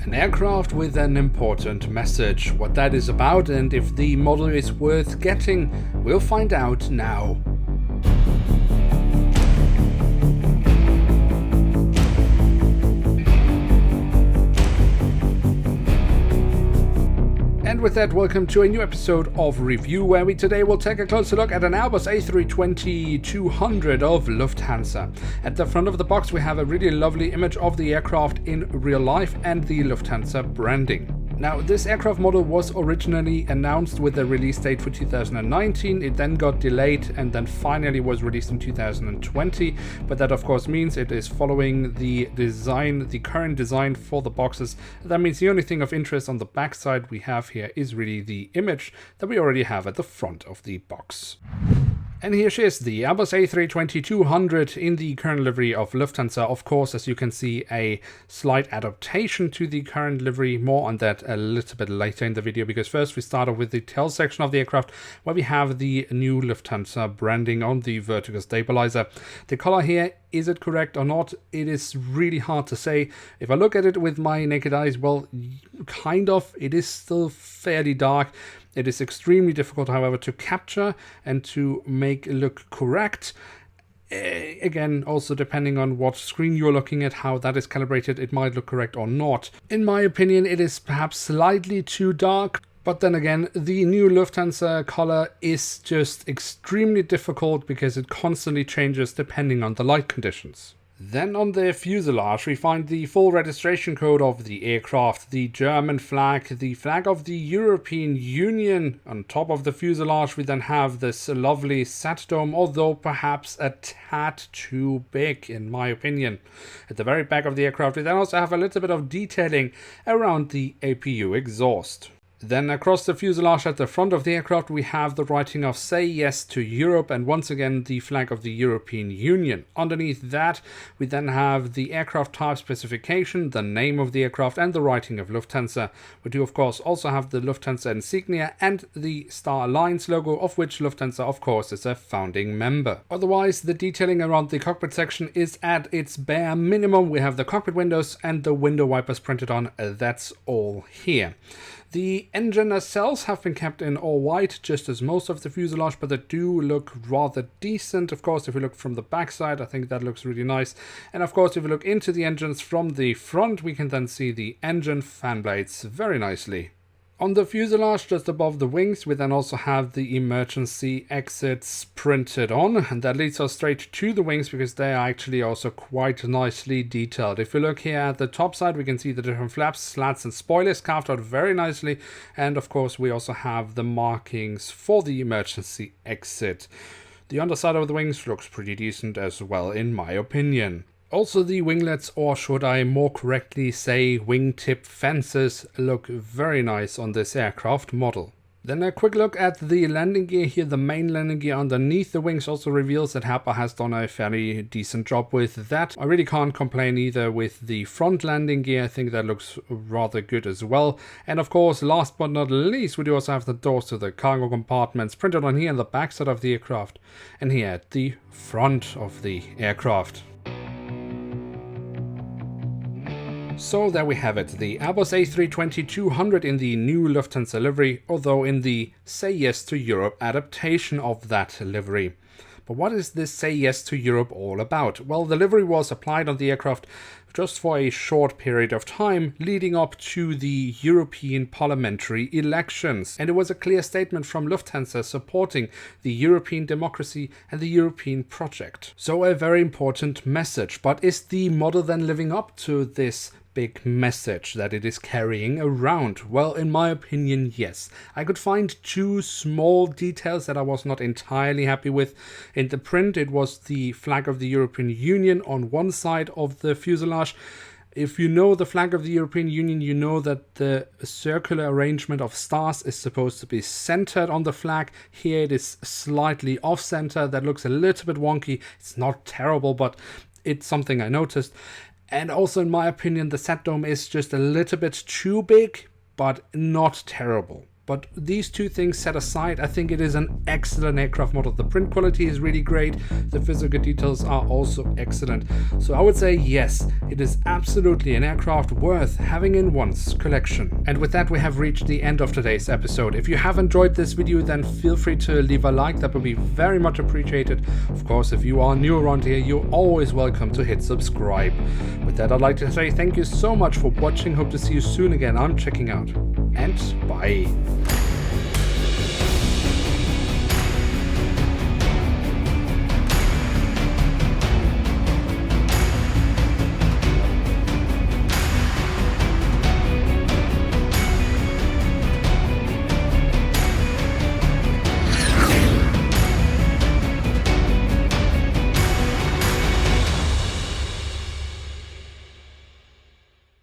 An aircraft with an important message. What that is about and if the model is worth getting, we'll find out now. And with that, welcome to a new episode of Review, where we today will take a closer look at an Airbus A320-200 of Lufthansa. At the front of the box we have a really lovely image of the aircraft in real life and the Lufthansa branding. Now, this aircraft model was originally announced with a release date for 2019, it then got delayed and then finally was released in 2020, but that of course means it is following the current design for the boxes. That means the only thing of interest on the back side we have here is really the image that we already have at the front of the box. And here she is, the Airbus A320-200 in the current livery of Lufthansa. Of course, as you can see, a slight adaptation to the current livery. More on that a little bit later in the video, because first we start off with the tail section of the aircraft, where we have the new Lufthansa branding on the vertical stabilizer. The color here, is it correct or not? It is really hard to say. If I look at it with my naked eyes, well, kind of, it is still fairly dark. It is extremely difficult, however, to capture and to make it look correct. Again, also depending on what screen you're looking at, how that is calibrated, it might look correct or not. In my opinion, it is perhaps slightly too dark. But then again, the new Lufthansa color is just extremely difficult because it constantly changes depending on the light conditions. Then on the fuselage we find the full registration code of the aircraft, the German flag, the flag of the European Union. On top of the fuselage we then have this lovely sat dome, although perhaps a tad too big in my opinion. At the very back of the aircraft we then also have a little bit of detailing around the APU exhaust. Then across the fuselage at the front of the aircraft we have the writing of "Say Yes to Europe" and once again the flag of the European Union. Underneath that we then have the aircraft type specification, the name of the aircraft and the writing of Lufthansa. We do of course also have the Lufthansa insignia and the Star Alliance logo, of which Lufthansa of course is a founding member. Otherwise the detailing around the cockpit section is at its bare minimum. We have the cockpit windows and the window wipers printed on, that's all here. The engine nacelles have been kept in all white, just as most of the fuselage, but they do look rather decent. Of course, if we look from the backside, I think that looks really nice. And of course, if we look into the engines from the front, we can then see the engine fan blades very nicely. On the fuselage, just above the wings, we then also have the emergency exits printed on, and that leads us straight to the wings because they are actually also quite nicely detailed. If we look here at the top side, we can see the different flaps, slats and spoilers carved out very nicely, and of course we also have the markings for the emergency exit. The underside of the wings looks pretty decent as well in my opinion. Also the winglets, or should I more correctly say wingtip fences, look very nice on this aircraft model. Then a quick look at the landing gear here. The main landing gear underneath the wings also reveals that Herpa has done a fairly decent job with that. I really can't complain either with the front landing gear. I think that looks rather good as well. And of course, last but not least, we do also have the doors to the cargo compartments printed on here on the backside of the aircraft and here at the front of the aircraft. So there we have it, the Airbus A320-200 in the new Lufthansa livery, although in the Say Yes to Europe adaptation of that livery. But what is this Say Yes to Europe all about? Well, the livery was applied on the aircraft just for a short period of time leading up to the European parliamentary elections. And it was a clear statement from Lufthansa supporting the European democracy and the European project. So a very important message. But is the model then living up to this big message that it is carrying around? Well, in my opinion, yes. I could find two small details that I was not entirely happy with. In the print, it was the flag of the European Union on one side of the fuselage. If you know the flag of the European Union, you know that the circular arrangement of stars is supposed to be centered on the flag. Here it is slightly off-center. That looks a little bit wonky. It's not terrible, but it's something I noticed. And also, in my opinion, the sat dome is just a little bit too big, but not terrible. But these two things set aside, I think it is an excellent aircraft model. The print quality is really great. The physical details are also excellent. So I would say yes, it is absolutely an aircraft worth having in one's collection. And with that, we have reached the end of today's episode. If you have enjoyed this video, then feel free to leave a like. That would be very much appreciated. Of course, if you are new around here, you're always welcome to hit subscribe. With that, I'd like to say thank you so much for watching. Hope to see you soon again. I'm checking out, and bye.